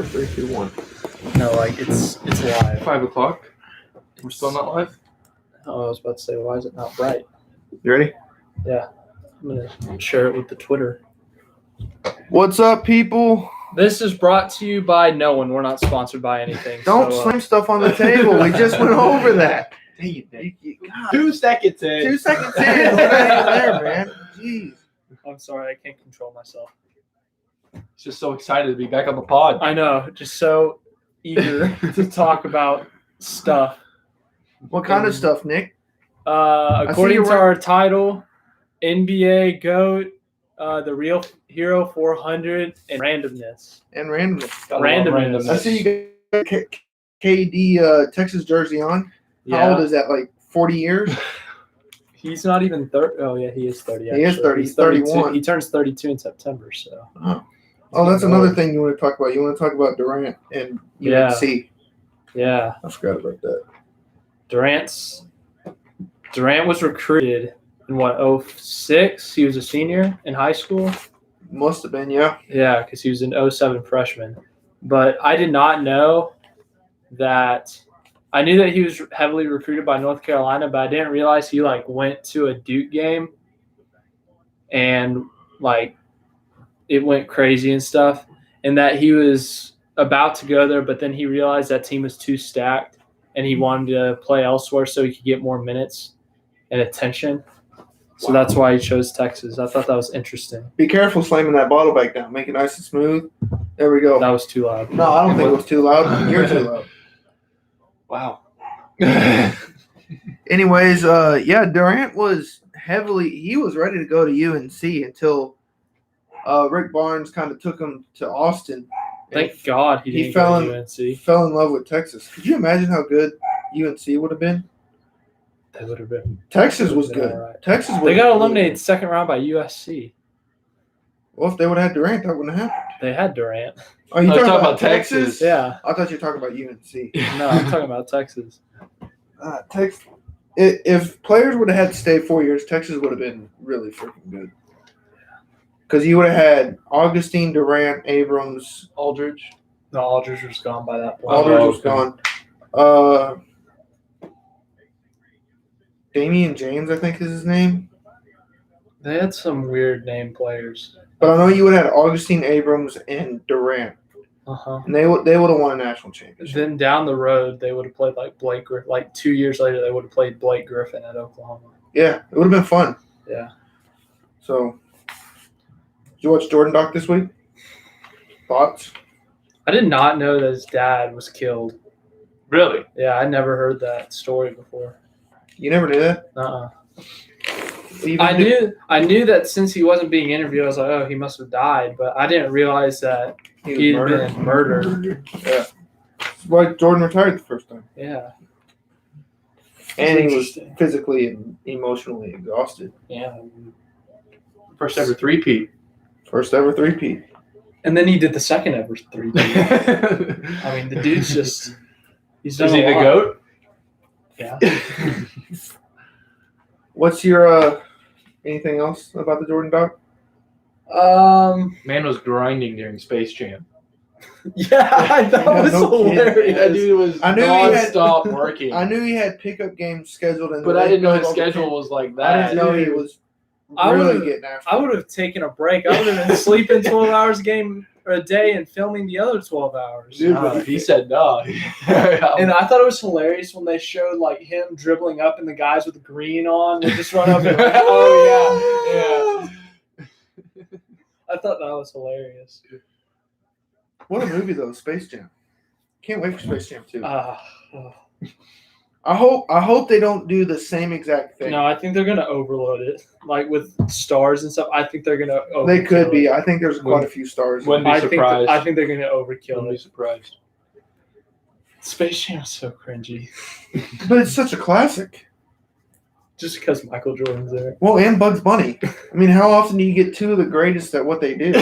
3, 2, 1. No, like it's live. 5 o'clock. We're still not live? Oh, I was about to say, why is it not bright? You ready? Yeah. I'm going to share it with the Twitter. What's up, people? This is brought to you by no one. We're not sponsored by anything. Don't slam stuff on the table. We just went over that. Dang it, Nick. 2 seconds in. 2 seconds in. We're not even there, man. Jeez. I'm sorry. I can't control myself. He's just so excited to be back on the pod. I know. Just so eager to talk about stuff. What kind of stuff, Nick? According to our title, NBA GOAT, the Real Hero 400, and randomness. And randomness. Randomness. I see you got KD Texas jersey on. How old is that? Like 40 years? He's not even 30. Oh, yeah, he is 30. He is 30. He's 31. He turns 32 in September, so. Oh, that's another thing you want to talk about. You want to talk about Durant and UNC. Yeah. I forgot about that. Durant was recruited in 06? He was a senior in high school. Must have been, yeah. Yeah, because he was an 07 freshman. But I did not know that. I knew that he was heavily recruited by North Carolina, but I didn't realize he went to a Duke game and it went crazy and stuff, and that he was about to go there, but then he realized that team was too stacked and he wanted to play elsewhere so he could get more minutes and attention. So that's why he chose Texas. I thought that was interesting. Be careful slamming that bottle back down. Make it nice and smooth. There we go. That was too loud. No, I don't think it was too loud. You're too loud. Wow. Anyways, Durant was he was ready to go to UNC until Rick Barnes kind of took him to Austin. Thank God he didn't go to UNC. Fell in love with Texas. Could you imagine how good UNC would have been? They would have been. Texas was good. Right. Texas. They got eliminated second round by USC. Well, if they would have had Durant, that wouldn't have happened. They had Durant. Oh, you talking about Texas? Yeah. I thought you were talking about UNC. No, I'm talking about Texas. Texas. If players would have had to stay 4 years, Texas would have been really freaking good. Because you would have had Augustine, Durant, Abrams, Aldridge. No, Aldridge was gone by that point. Aldridge was gone. Damian James, I think is his name. They had some weird name players. But I know you would have had Augustine, Abrams, and Durant. Uh-huh. And they would have won a national championship. Then down the road, they would have played Blake Griffin. 2 years later, they would have played Blake Griffin at Oklahoma. Yeah, it would have been fun. Yeah. So, did you watch Jordan Doc this week? Thoughts? I did not know that his dad was killed. Really? Yeah, I never heard that story before. You never knew that? Uh-uh. I knew that since he wasn't being interviewed, I was like, oh, he must have died. But I didn't realize that he had been murdered. Yeah. That's why Jordan retired the first time. Yeah. And he was physically and emotionally exhausted. Yeah. First ever three-peat. And then he did the second ever three-peat. I mean, the dude's just – he's done Is he the GOAT? Yeah. What's your anything else about the Jordan Doc? Man was grinding during Space Jam. Yeah, that was hilarious. That dude was non-stop working. I knew he had pickup games scheduled, but I didn't know his schedule was like that. I didn't know he was really getting after it. I would have taken a break. I would have been sleeping 12 hours a day and filming the other 12 hours. Dude, but he said no. And I thought it was hilarious when they showed him dribbling up and the guys with the green on would just run up and oh yeah. I thought that was hilarious. What a movie though, Space Jam. Can't wait for Space Jam 2. I hope they don't do the same exact thing. No, I think they're gonna overload it, with stars and stuff. I think they're gonna. They could be. I think there's quite a few stars. Wouldn't be surprised. I think they're gonna overkill Wouldn't it. Be surprised. Space Jam is so cringy. But it's such a classic. Just because Michael Jordan's there. Well, and Bugs Bunny. I mean, how often do you get two of the greatest at what they do?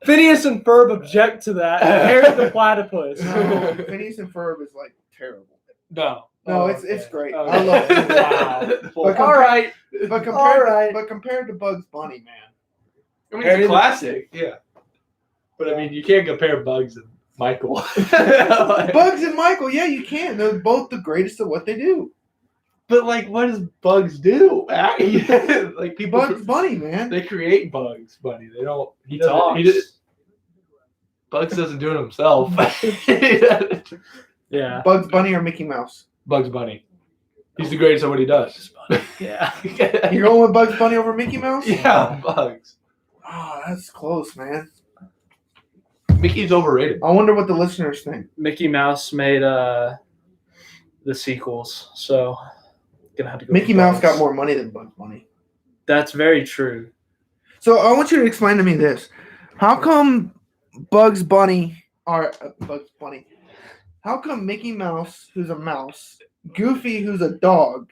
Phineas and Ferb object to that. Harry the Platypus. No, Phineas and Ferb is terrible. No, it's great. Okay. I love it. Wow. But All right. But compared to Bugs Bunny, man. I mean, it's a classic. Yeah. But I mean, you can't compare Bugs and Michael. Bugs and Michael, yeah, you can. They're both the greatest at what they do. But like, what does Bugs do? Like people, Bugs Bunny, man. they create Bugs Bunny. They don't. He doesn't- talks. Bugs doesn't do it himself. Yeah. Bugs Bunny or Mickey Mouse? Bugs Bunny. He's the greatest at what he does. Yeah. You're going with Bugs Bunny over Mickey Mouse? Yeah, Bugs. Oh, that's close, man. Mickey's overrated. I wonder what the listeners think. Mickey Mouse made the sequels, so gonna have to go. Mickey with Mouse Bugs. got more money than Bugs Bunny. That's very true. So I want you to explain to me this. How come Bugs Bunny how come Mickey Mouse, who's a mouse, Goofy, who's a dog,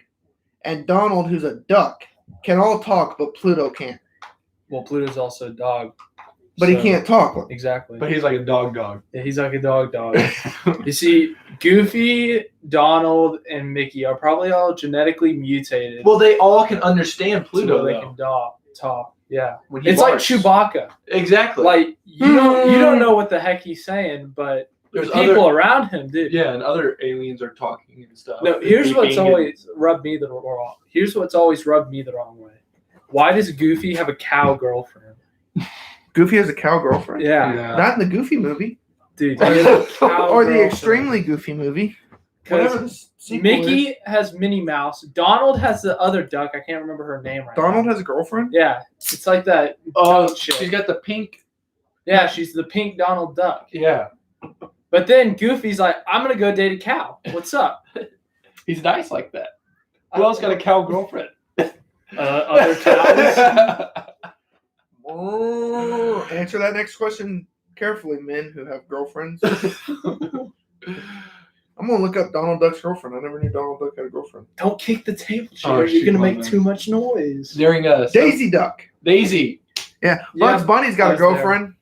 and Donald, who's a duck, can all talk, but Pluto can't? Well, Pluto's also a dog. But so- he can't talk. Exactly. But he's like a dog. Yeah, he's like a dog. You see, Goofy, Donald, and Mickey are probably all genetically mutated. Well, they all can understand so Pluto. they Though. can talk. Yeah. When he It's like barks. Chewbacca. Exactly. Like you don't know what the heck he's saying, but There's people other, around him do. yeah, and other aliens are talking and stuff. No, and here's what's speaking always rubbed me the wrong. Here's what's always rubbed me the wrong way. Why does Goofy have a cow girlfriend? Goofy has a cow girlfriend? Yeah, Yeah. Not in the Goofy movie. dude. He has a cow Or the girlfriend. extremely Goofy movie. Whatever the sequel is. Mickey has Minnie Mouse. Donald has the other duck. I can't remember her name right Donald now. has a girlfriend? Yeah, it's like that. Oh, duck chick. she's got the pink. Yeah, she's the pink Donald Duck. Yeah, But then Goofy's like, I'm gonna go date a cow. What's up? he's nice like that. Who else got a cow girlfriend? Other cows. Oh, answer that next question carefully, men who have girlfriends. I'm going to look up Donald Duck's girlfriend. I never knew Donald Duck had a girlfriend. Don't kick the table chair. Oh, You're shoot, gonna my make bad. too much noise. During Daisy Duck. Daisy, Yeah. Yeah, Bugs Bunny's got a Buzz there. girlfriend.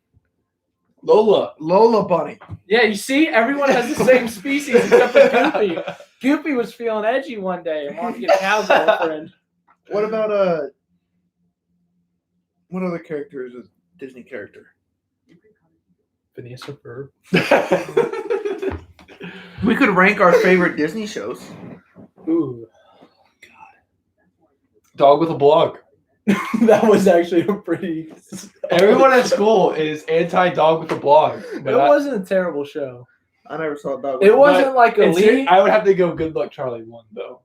Lola. Lola Bunny. Yeah, you see, everyone has the same species except for Goofy. Goofy was feeling edgy one day and wanted to get a cow girlfriend. What about what other character is a Disney character? Phineas and Ferb. We could rank our favorite Disney shows. Ooh, Dog with a blog. that was actually a pretty. Everyone at school is anti-dog with a blog. It But wasn't a terrible show. I never saw a dog. It wasn't like elite. I would have to go Good Luck Charlie 1, though.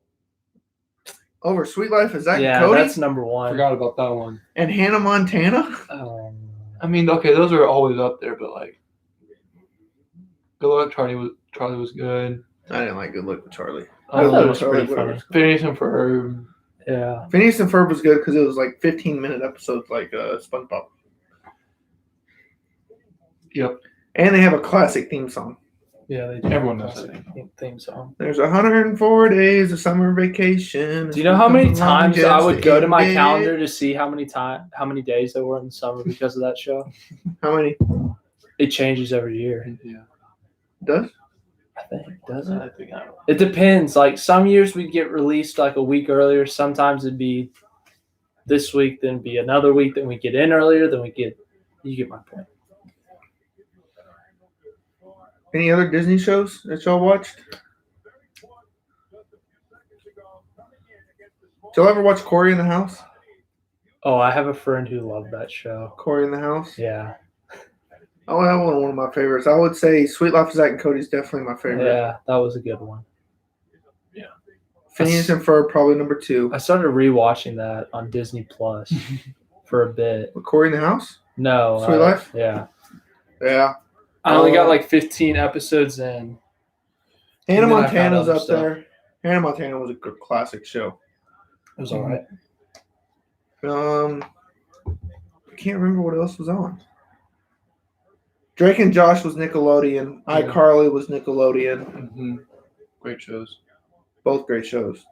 Over Sweet Life of Zack Yeah, and Cody that's number one. Forgot about that one. and Hannah Montana. I mean, okay, those are always up there, but like, Good Luck Charlie was good. I didn't like Good Luck with Charlie. I thought it was Charlie, pretty whatever. funny. Phineas and Ferb. Yeah. Phineas and Ferb was good because it was like 15-minute episodes like SpongeBob. Yep. And they have a classic theme song. Yeah, they do. Everyone knows Classic theme song. There's 104 days of summer vacation. Do you know how many times I would go to my Longest calendar to see how many days there were in the summer because of that show? How many? It changes every year. Yeah. Does? I think, doesn't I it? think I don't. It depends. Like some years we'd get released like a week earlier. Sometimes it'd be this week, then be another week, then we get in earlier, then you get my point. Any other Disney shows that y'all watched? Did y'all ever watch Corey in the House? Oh, I have a friend who loved that show. Corey in the House? Yeah. Oh, that was one of my favorites. I would say Sweet Life of Zack and Cody is definitely my favorite. Yeah, that was a good one. Phineas and Ferb probably number 2. I started rewatching that on Disney Plus for a bit. With Corey in the House? No. Sweet Life? Yeah. Yeah. I only got like 15 episodes in. Hannah And then I found Montana's other up stuff. there. Hannah Montana was a good classic show. It was all right. I can't remember what else was on. Drake and Josh was Nickelodeon. Yeah. iCarly was Nickelodeon. Mm-hmm. Great shows. Both great shows.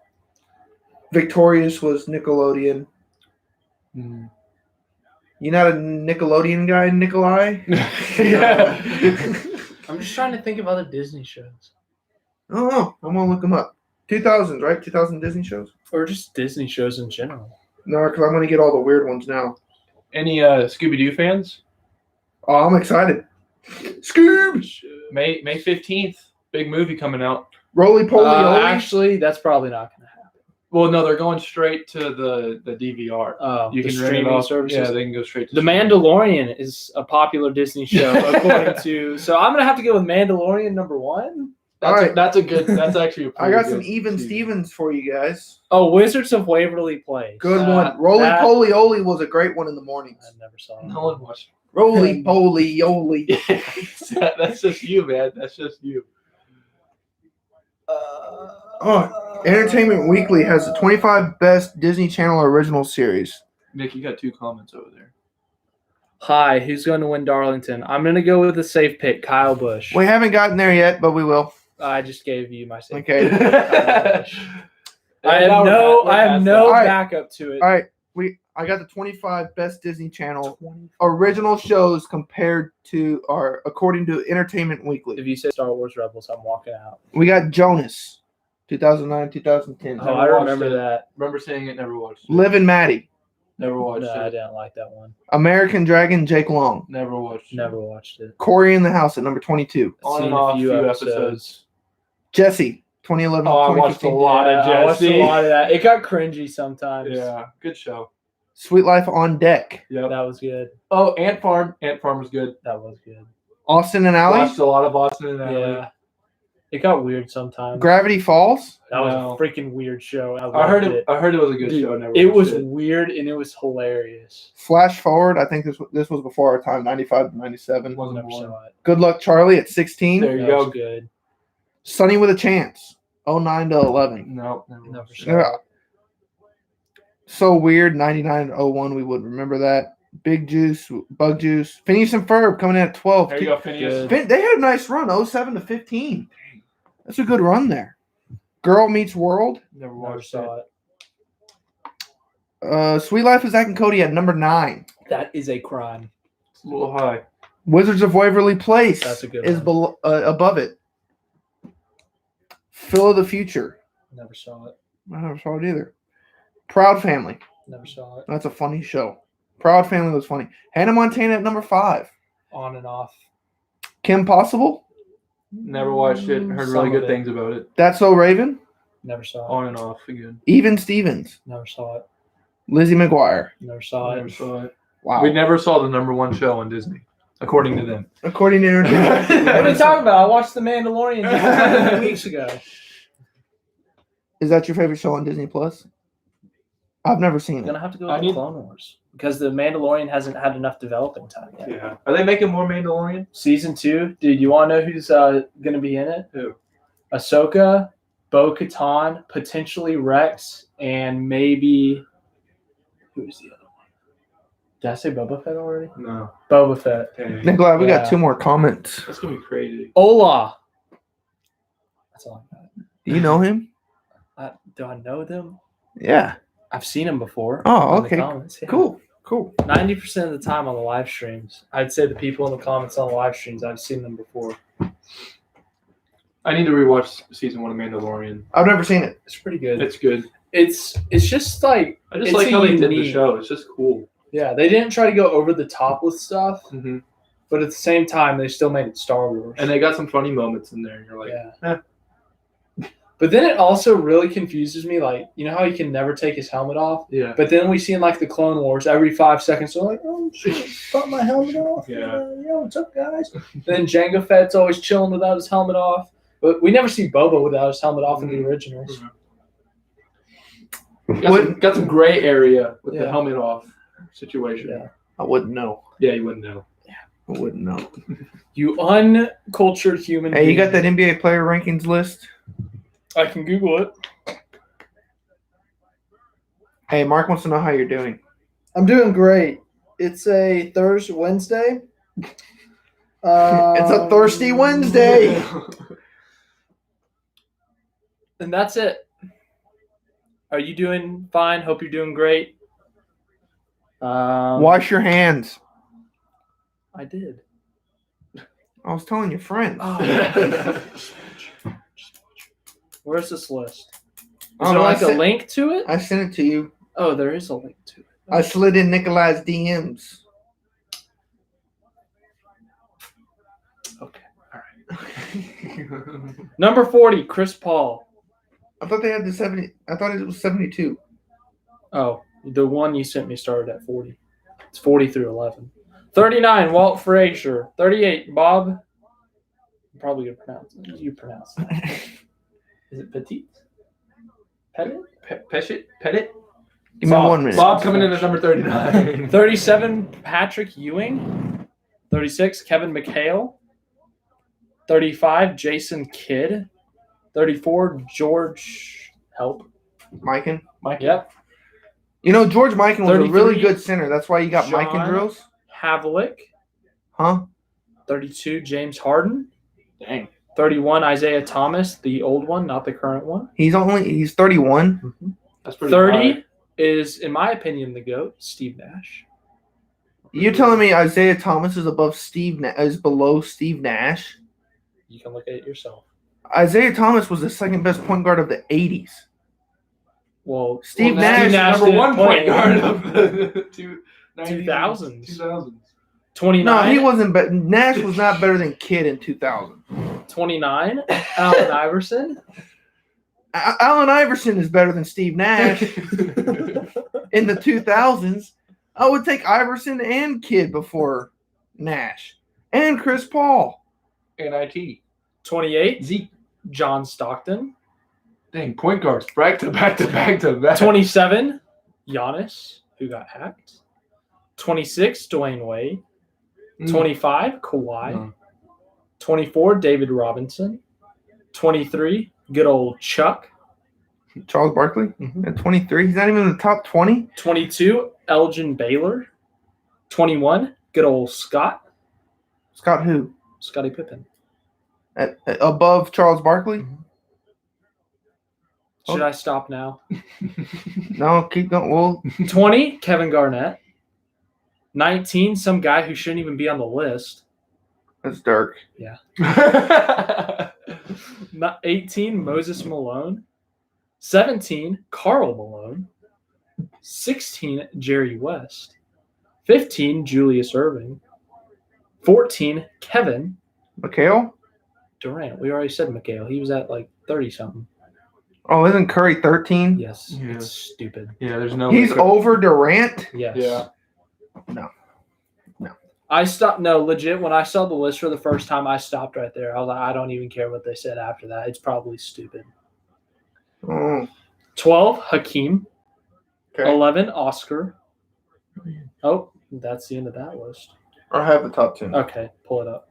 Victorious was Nickelodeon. Mm-hmm. You not a Nickelodeon guy, Nikolai? Yeah. I'm just trying to think of other Disney shows. I don't know. I'm gonna look them up. 2000s, right? 2000 Disney shows. Or just Disney shows in general. No, because I'm gonna get all the weird ones now. Any Scooby-Doo fans? Oh, I'm excited. Scoob! May 15th, big movie coming out. Roly poly oly. Actually, that's probably not going to happen. Well, no, they're going straight to the DVR. The rent it streaming off. services. Yeah, they can go straight to The streaming. Mandalorian is a popular Disney show, according to. So I'm gonna have to go with Mandalorian number 1. All right. That's actually a I got pretty some good even season. Stevens for you guys. Oh, Wizards of Waverly Place. Good one. Roly poly oly was a great one in the mornings. I never saw it. No one watched. Roly poly oly. That's just you, man. That's just you. Entertainment Weekly has the 25 best Disney Channel original series. Nick, you got 2 comments over there. Hi, who's going to win Darlington? I'm gonna go with the safe pick, Kyle Busch. We haven't gotten there yet, but we will. I just gave you my safe. Okay. Pick. I have no All right. backup to it. All right. I got the 25 best Disney Channel original shows compared to according to Entertainment Weekly. If you say Star Wars Rebels, I'm walking out. We got Jonas, 2009, 2010. Oh, I remember that. Remember saying it, never watched it. Liv and Maddie. Never watched No, I it. didn't like that one. American Dragon, Jake Long. Never watched it. Never watched it. Corey in the House at number 22. On Seen and a off few few episodes. episodes. Jesse, 2011, Oh, I watched a 2015. lot of I watched Jesse. a lot of that. It got cringy sometimes. Yeah, good show. Sweet Life on Deck. Yep. That was good. Oh, Ant Farm. Ant Farm was good. That was good. Austin and Ally. Watched a lot of Austin and Ally. Yeah. It got weird sometimes. Gravity Falls. That was No. a freaking weird show. I heard it. I heard it was a good Dude, show. I never It watched was it. weird and it was hilarious. Flash Forward. I think this was before our time, 95 to 97. Wasn't Never born. saw it. Good Luck Charlie at 16. There you That was go. good. Sunny with a Chance, 09 to 11. No, never Never watched saw it. Yeah. So Weird, 99 to 01. We would remember that. Big Juice, Bug Juice. Phineas and Ferb coming in at 12. There you go, Phineas. Good. They had a nice run, 07 to 15. That's a good run there. Girl Meets World. Never Never watched saw it. it. Sweet Life of Zack and Cody at number 9. That is a crime. It's a little high. Wizards of Waverly Place That's a good is one. above it. Phil of the Future. Never saw it. I never saw it either. Proud Family. Never saw it. That's a funny show. Proud Family was funny. Hannah Montana at number 5. On and off. Kim Possible. Never watched it. Heard Some really of good it. things about it. That's So Raven. Never saw it. On and off again. Even Stevens. Never saw it. Lizzie McGuire. Never saw Never it. saw it. Wow. We never saw the number 1 show on Disney, according to them. According to Entertainment. What are you talking about? I watched The Mandalorian just a few weeks ago. Is that your favorite show on Disney Plus? I've never seen I'm it. gonna have to go I with the need- Clone Wars because The Mandalorian hasn't had enough developing time yet. Yeah. Are they making more Mandalorian? Season 2, dude. You want to know who's gonna be in it? Who? Ahsoka, Bo-Katan, potentially Rex, and maybe who's the other one? Did I say Boba Fett already? No. Boba Fett. Dang. Nikolai, we Yeah. got 2 more comments. That's gonna be crazy. Ola. That's all I got. Do you know him? Do I know them? Yeah. I've seen them before. Oh, in the okay. comments, yeah. Cool. Cool. 90% of the time on the live streams, I'd say the people in the comments on the live streams, I've seen them before. I need to rewatch season 1 of Mandalorian. I've never seen it. It's pretty good. It's good. It's just like I just it's like a how they did the unique- show. It's just cool. Yeah, they didn't try to go over the top with stuff, Mm-hmm. but at the same time, they still made it Star Wars. And they got some funny moments in there. You're like, yeah. But then it also really confuses me. Like, you know how he can never take his helmet off? yeah. But then we see in like the Clone Wars, every 5 seconds, they're like, "Oh shit, got my helmet off." Yeah. Yo, what's up, guys? Then Jango Fett's always chilling without his helmet off. But we never see Boba without his helmet off in the originals. Got some gray area with the Yeah. helmet off situation. Yeah. I wouldn't know. Yeah, you wouldn't know. I wouldn't know. You uncultured human Hey, you got being. that NBA player rankings list? I can Google it. Hey, Mark wants to know how you're doing. I'm doing great. It's a Wednesday. It's a thirsty Wednesday. And that's it. Are you doing fine? Hope you're doing great. Wash your hands. I did. I was telling your friends. Oh. Where's this list? Is Oh, there no, like a link to it? I sent it to you. Oh, there is a link to it. I slid in Nikolai's DMs. Number 40, Chris Paul. I thought they had the 70. I thought it was 72. Oh, the one you sent me started at 40. It's 40 through 11. 39, Walt Frazier. 38, Bob. I'm probably going to pronounce it. You pronounce it. Is it Petit? Pettit? Pettit? Give me Bob. 1 minute. Bob coming in at number 39. 37, Patrick Ewing. 36, Kevin McHale. 35, Jason Kidd. 34, George Help. Mikan. Yep. You know, George Mikan was a 33, really good center. That's why you got Mikan John drills. Havlicek. Huh? 32, James Harden. Dang. 31, Isaiah Thomas, the old one, not the current one. He's 31. That's pretty 30 high. is, in my opinion, the GOAT, Steve Nash. You telling me Isaiah Thomas is below Steve Nash? You can look at it yourself. Isaiah Thomas was the second best point guard of the 80s. Well, Steve Nash is number didn't 1 play point guard of the 2000s. 2000s. 29. No, he wasn't. But Nash was not better than Kidd in 2000. 29, Allen Iverson. Allen Iverson is better than Steve Nash in the 2000s. I would take Iverson and Kidd before Nash and Chris Paul. NIT. 28, Zeke. John Stockton. Dang, point guards. Back to back to back to back. 27, Giannis, who got hacked. 26, Dwayne Wade. 25, Kawhi. No. 24, David Robinson. 23, good old Chuck. Charles Barkley Mhm. at 23. He's not even in the top 20. 22, Elgin Baylor. 21, good old Scott. Scott who? Scottie Pippen. At above Charles Barkley? Should I stop now? No, keep going. Well, 20, Kevin Garnett. 19, some guy who shouldn't even be on the list. that's Dirk. 18, Moses Malone. 17, Karl Malone. 16, Jerry West. 15, Julius Erving. 14, Kevin McHale? Durant. We already said McHale. He was at like 30-something. Oh, isn't Curry 13? Yes. Yeah. It's stupid. Yeah, there's no. He's over Durant? Yes. Yeah. I stopped. No, legit. When I saw the list for the first time, I stopped right there. I was like, I don't even care what they said after that. It's probably stupid. Oh, 12, Hakeem. okay. 11, Oscar. Oh, that's the end of that list. I have the top 10. Okay, pull it up.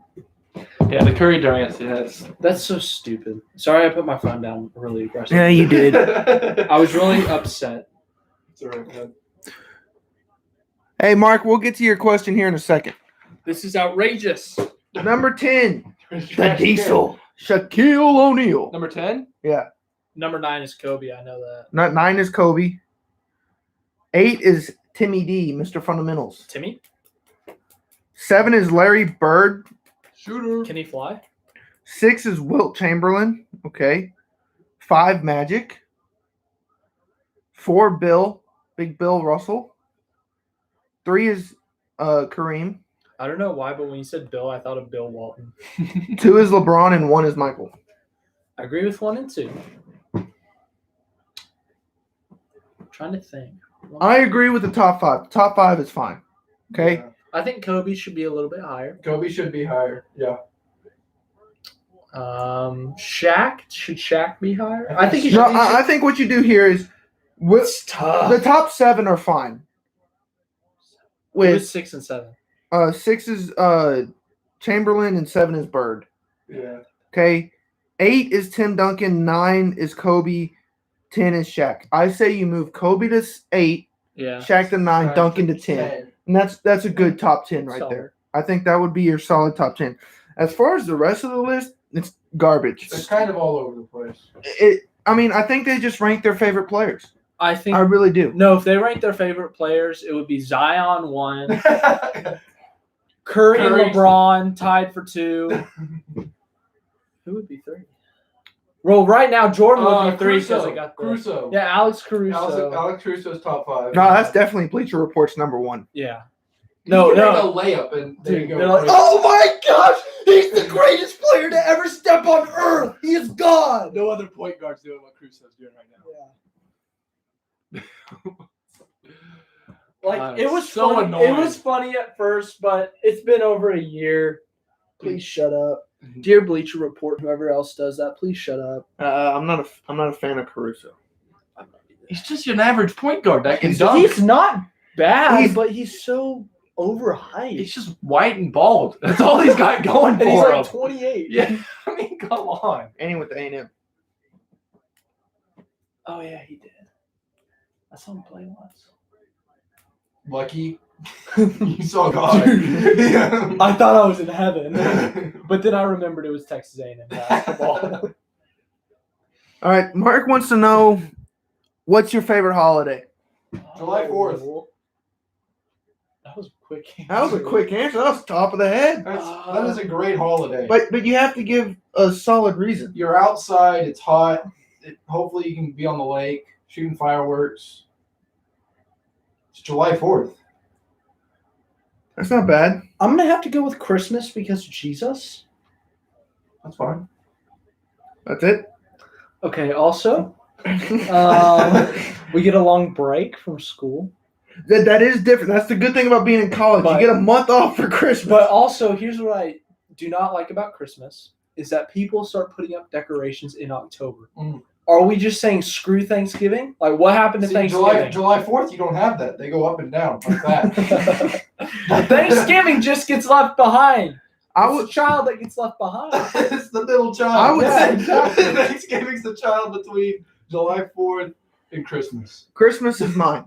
Yeah, the Curry Durant has. That's so stupid. Sorry, I put my phone down really aggressive. Yeah, you did. I was really upset. It's all right, man. Hey, Mark, we'll get to your question here in a second. This is outrageous. Number 10, the Diesel, Shaquille O'Neal. Number 10? Yeah. Number 9 is Kobe. I know that. 9 is Kobe. 8 is Timmy D, Mr. Fundamentals. Timmy, 7 is Larry Bird. Shooter. can he fly? 6 is Wilt Chamberlain. Okay. 5, Magic. 4, Big Bill Russell. 3 is Kareem. I don't know why, but when you said Bill, I thought of Bill Walton. 2 is LeBron and 1 is Michael. I agree with 1 and 2. I'm trying to think. I agree with the top 5. Top 5 is fine. Okay. Yeah. I think Kobe should be a little bit higher. Kobe should be higher. Yeah. Shaq, should Shaq be higher? I think he should. No, I think what you do here is with It's tough. the top 7 are fine. It was With 6 and 7. 6 is Chamberlain and 7 is Bird. Yeah. Okay. 8 is Tim Duncan, 9 is Kobe, 10 is Shaq. I say you move Kobe to 8, Yeah. Shaq to 9, Duncan to 10. And that's a good top 10 right Solid. there. I think that would be your solid top 10. As far as the rest of the list, it's garbage. They're kind of all over the place. I think they just rank their favorite players. I think I really do. no. If they rank their favorite players, it would be Zion 1, Curry and Curry. LeBron tied for 2. Who would be 3? Well, right now Jordan would be 3 because he got the Caruso. yeah Alex Caruso. Alex Caruso's top 5. No, that's definitely Bleacher Report's number 1. Yeah. No, No, make no. a layup and there you Dude, go. they're like, Oh my gosh! He's He's the greatest player to ever step on earth. He is God. No other point guard's doing what Crusoe's doing right now. Like it was so funny. annoying. It was funny at first, but it's been over a year. Please shut up. Dear Bleacher Report, whoever else does that, please shut up. I'm not a fan of Caruso. He's just an average point guard that can He's- dunk. He's not bad, He's- but he's so overhyped. He's just white and bald. That's all he's got going and he's for like him. 28. Yeah, I mean, come on. And with A&M. Oh yeah, he did. I saw him play once. Lucky. You saw God. Yeah. I thought I was in heaven, but then I remembered it was Texas A&M basketball. All right, Mark wants to know, what's your favorite holiday? July 4th. That was a quick answer. That was a quick answer. That was top of the head. That is a great holiday. But you have to give a solid reason. You're outside. It's hot. Hopefully, you can be on the lake shooting fireworks. It's July 4th. That's not bad. I'm going to have to go with Christmas because Jesus. That's fine. That's it. Okay, also, we get a long break from school. That is different. That's the good thing about being in college. But- you get a month off for Christmas. But also, here's what I do not like about Christmas is that people start putting up decorations in October. Mm. Are we just saying screw Thanksgiving? Like, what happened to See, Thanksgiving? July 4th, you don't have that. They go up and down like that. Thanksgiving just gets left behind. I It's would. the child that gets left behind. It's the middle child. I would say- exactly. Thanksgiving's the child between July 4th and Christmas. Christmas is mine.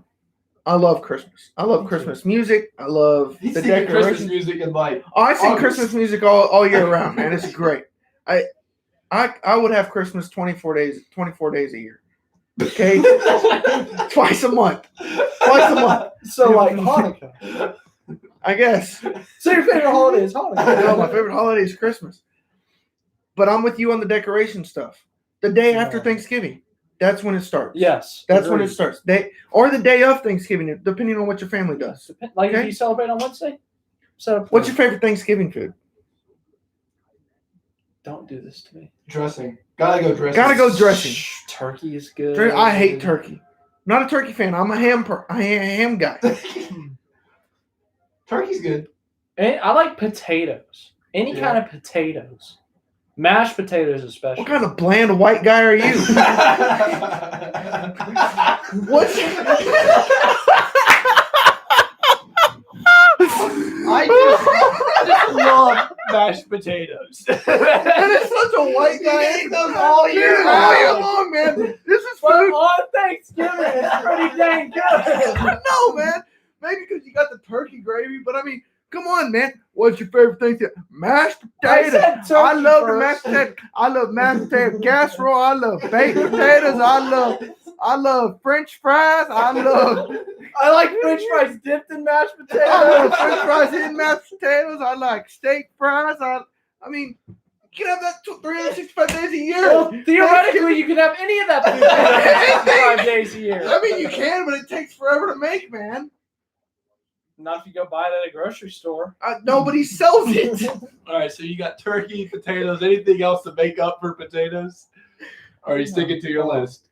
I love Christmas. I love Christmas music. I love He's the singing Christmas decorations. music and like Oh, I sing August. Christmas music all year round, man. It's great. I would have Christmas 24 days a year. Okay, twice a month. Twice a month. So, like, Hanukkah. I guess. So, your favorite holiday is Hanukkah. No, my favorite holiday is Christmas. But I'm with you on the decoration stuff. The day after Yeah. Thanksgiving, that's when it starts. Yes. That's when it agreed. starts. Or the day of Thanksgiving, depending on what your family does. Like, Okay. if you celebrate on Wednesday, set up. What's your favorite Thanksgiving food? Don't do this to me. dressing. Gotta go dressing. Gotta go dressing. Turkey is good. I hate turkey. Not a turkey fan. I'm a ham guy. Turkey's good. And I like potatoes. Any Yeah. kind of potatoes. Mashed potatoes, especially. What kind of bland white guy are you? What's I love mashed potatoes. That is such a white guy. eat those all year Dude, long. all year long, man. This is But food. on Thanksgiving, it's pretty dang good. No, man. Maybe because you got the turkey gravy, but I mean, come on, man. What's your favorite thing? Mashed I potatoes. said turkey I love the first. mashed potatoes. I love mashed potato casserole. I love baked potatoes. I love French fries. I like French fries dipped in mashed I love potatoes. French fries and mashed potatoes. I like steak fries. I mean, you can have that 365 days a year. Well, theoretically, you can have any of that food 5 days a year. I mean, you can, but it takes forever to make, man. Not if you go buy it at a grocery store. Nobody sells it. All right, so you got turkey, potatoes, anything else to make up for potatoes? Or are you sticking to your list?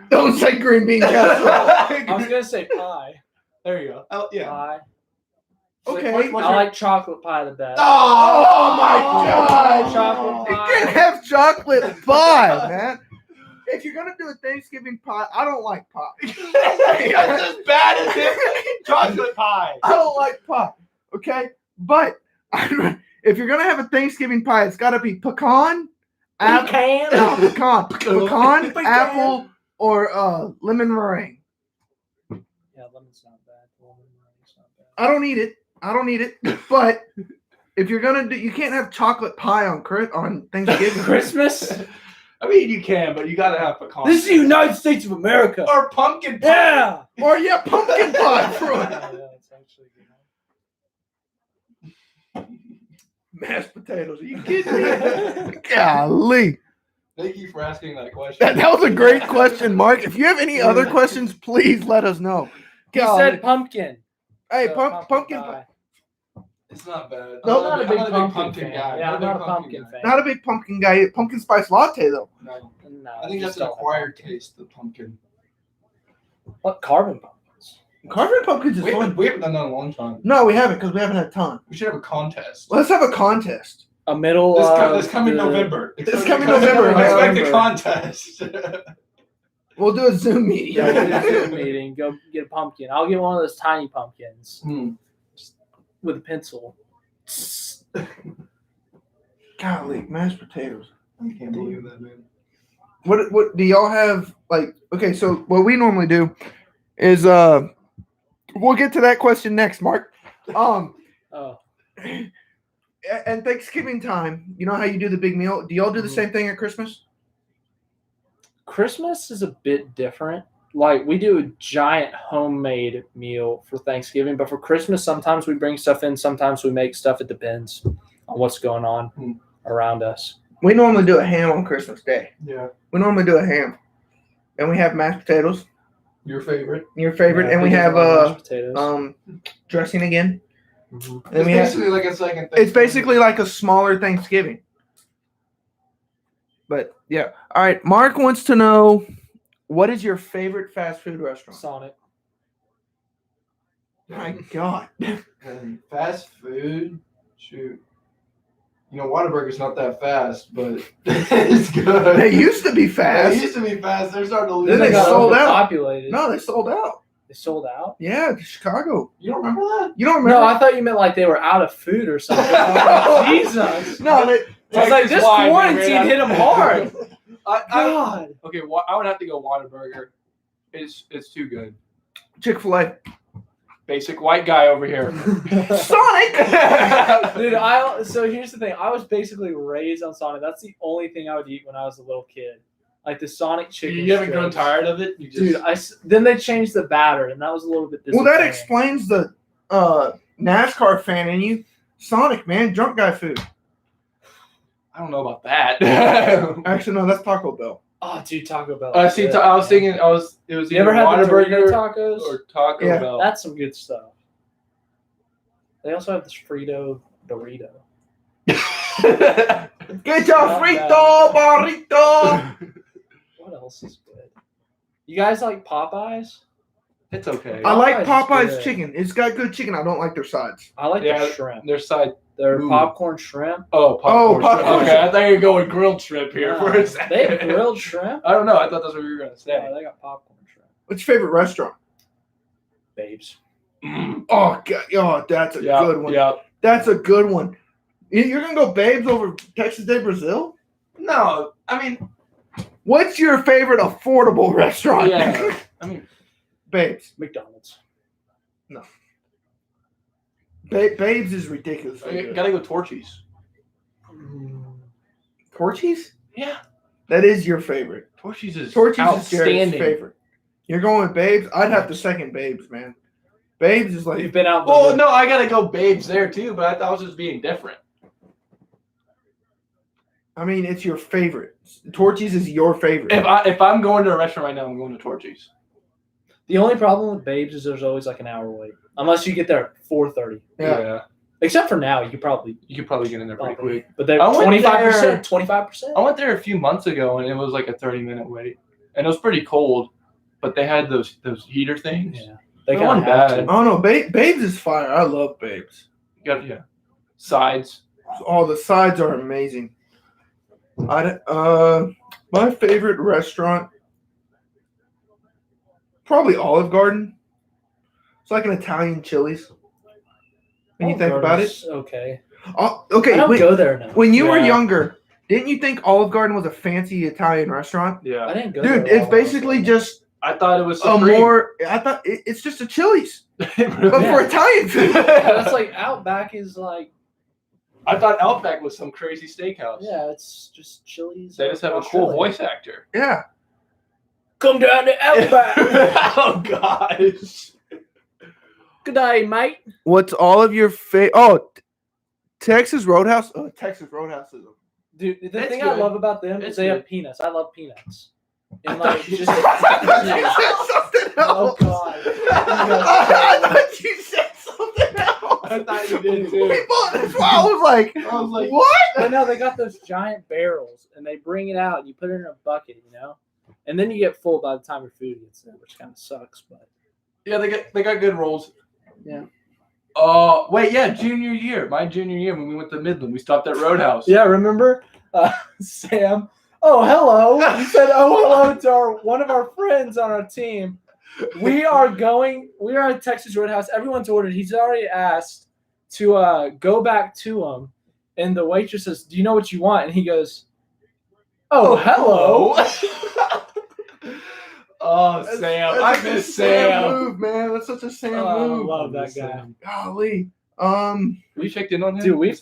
Don't say green bean casserole. I was gonna say pie. There you go. Oh, yeah. Pie. Okay. What's I like chocolate pie the best. Oh, my God. Chocolate You pie. can't have chocolate pie, man. If you're gonna do a Thanksgiving pie, I don't like pie. That's as bad as it. Chocolate pie. I don't like pie. Okay, but if you're gonna have a Thanksgiving pie, it's got to be pecan, pecan, apple, or lemon meringue. Yeah, lemon's not bad. Lemon meringue's not bad. I don't eat it. But if you're gonna do, you can't have chocolate pie on Thanksgiving. Christmas? I mean, you can, but you gotta have pecan. This is the United States of America. or pumpkin pie. Yeah. Or pumpkin pie. Yeah, it's actually good. Mashed potatoes. Are you kidding me? Golly. Thank you for asking that question. That was a great question, Mark. If you have any other questions, please let us know. He Golly. said pumpkin. Hey, So pumpkin pie. pie. It's not bad. No, I'm not a big pumpkin fan. guy. Yeah, I'm not a pumpkin guy. fan. Not a big pumpkin guy. Pumpkin spice latte though. No. No, I think that's just an don't acquired like taste, the pumpkin. What carbon pumpkins? Carbon pumpkins is We fun. haven't done that in a long time. No, we haven't because we haven't had a ton. We should have a contest. Let's have a contest. A middle. This coming the- November. This coming November, Expect man. a contest. We'll do a Zoom meeting. Yeah, we'll do a Zoom meeting. Go get a pumpkin. I'll get one of those tiny pumpkins with a pencil. Golly, mashed potatoes. I can't believe that, man. What do y'all have? Like, okay, so what we normally do is we'll get to that question next, Mark. Oh, And Thanksgiving time, you know how you do the big meal? Do y'all do the same thing at Christmas? Christmas is a bit different. Like we do a giant homemade meal for Thanksgiving, but for Christmas, sometimes we bring stuff in, sometimes we make stuff. It depends on what's going on around us. We normally do a ham on Christmas Day. Yeah. We normally do a ham, and we have mashed potatoes. Your favorite? Your favorite, Yeah, and we who doesn't have love mashed potatoes? dressing again. Mhm. And It's we have, basically like a second it's basically like a smaller Thanksgiving. But yeah, all right. Mark wants to know, what is your favorite fast food restaurant? Sonic. My God. And fast food. Shoot. You know, Whataburger's not that fast, but it's good. They used to be They fast. used to be fast. They're starting to lose. Then they got sold out. overpopulated. No, they sold out. They sold out. Yeah, to Chicago. You don't remember that? You don't remember? No, I thought you meant like they were out of food or something. I was like, Jesus. No, they, I was like, this Why, man, quarantine man? hit them hard. God. Okay, I would have to go Whataburger. It's too good. Chick-fil-A. Basic white guy over here. Sonic. Dude, so here's the thing. I was basically raised on Sonic. That's the only thing I would eat when I was a little kid. Like the Sonic chicken. You haven't grown strips. tired of it? You just, Dude, then they changed the batter, and that was a little bit Well, disappointing. that explains the NASCAR fan in you. Sonic, man, drunk guy food. I don't know about that. Actually, no, that's Taco Bell. Oh, dude, Taco Bell. I was thinking. It was You either ever had the Dorito Whataburger tacos? or Taco Yeah. Bell. That's some good stuff. They also have this Frito Dorito. Get your Not frito burrito. What else is good? You guys like Popeyes? It's okay. I like Popeyes is Popeye's good. chicken. It's got good chicken. I don't like their sides. I like Yeah, their shrimp. Their side. Their Ooh. popcorn shrimp. Oh, popcorn. popcorn. Okay, I thought you were going grilled shrimp here Yeah. for a second. They have grilled shrimp? I don't know. I thought that's what you were gonna say. Yeah, they got popcorn shrimp. What's your favorite restaurant? Babes. Oh, God. Oh, that's a good one. Yeah. That's a good one. You're going to go Babes over Texas de Brazil? no, I mean, What's your favorite affordable restaurant? Yeah. I mean, Babes. McDonald's. Babes is ridiculous. gotta go Torchy's. Torchy's? Yeah. That is your favorite. Torchy's is Torchy's is outstanding. Jared's favorite. You're going with Babes? I'd have to second Babes, man. Babes is You've like, been out. Well, no, I gotta go Babes there too, but I thought I was just being different. I mean, it's your favorite. Torchy's is your favorite. If I'm going to a restaurant right now, I'm going to Torchy's. The only problem with Babes is there's always like an hour wait, unless you get there at 4:30. Yeah. Except for now, you could probably. You could probably get in there pretty quick. But they're I went 25%. there- 25%. I went there a few months ago and it was like a 30-minute wait, and it was pretty cold, but they had those heater things. Yeah, they It kind wasn't of have bad. to. Oh no, Babes is fire. I love Babes. You got sides. All the sides are amazing. My favorite restaurant, probably Olive Garden. It's like an Italian Chili's. When you think about it, Okay. okay. I don't go there now. When you were Yeah. younger, didn't you think Olive Garden was a fancy Italian restaurant? I Yeah, didn't go Dude, there. it's basically just I thought it was a Supreme. more. I thought it's just a Chili's, but Really? for Italian food. That's like Outback is like, I thought Outback was some crazy steakhouse. yeah, it's just Chili's. They just have a or cool Chili. voice actor. Yeah. Come down to Outback. Oh gosh. Good day, mate. What's all of your Texas Roadhouse? Oh, Texas Roadhouse is. Dude, the It's thing good. I love about them It's is they have good. peanuts. I love peanuts. And I like thought you just I oh god. thought you said something else. I thought you did too. That's why I was like, I was like, what? But no, they got those giant barrels, and they bring it out, and you put it in a bucket, and then you get full by the time your food gets there, which kind of sucks. But yeah, they got good rolls. Yeah. Wait, yeah, junior year. My junior year when we went to Midland, we stopped at Roadhouse. yeah, remember Sam? Oh, hello. You said, oh, hello to one of our friends on our team. We are at Texas Roadhouse. Everyone's ordered. He's already asked to go back to him. And the waitress says, do you know what you want? And he goes, oh, hello. Oh, Sam. I That's miss a Sam Sam. move, man. That's such a Sam I move. love that guy. Golly. We checked in on him. Dude, we've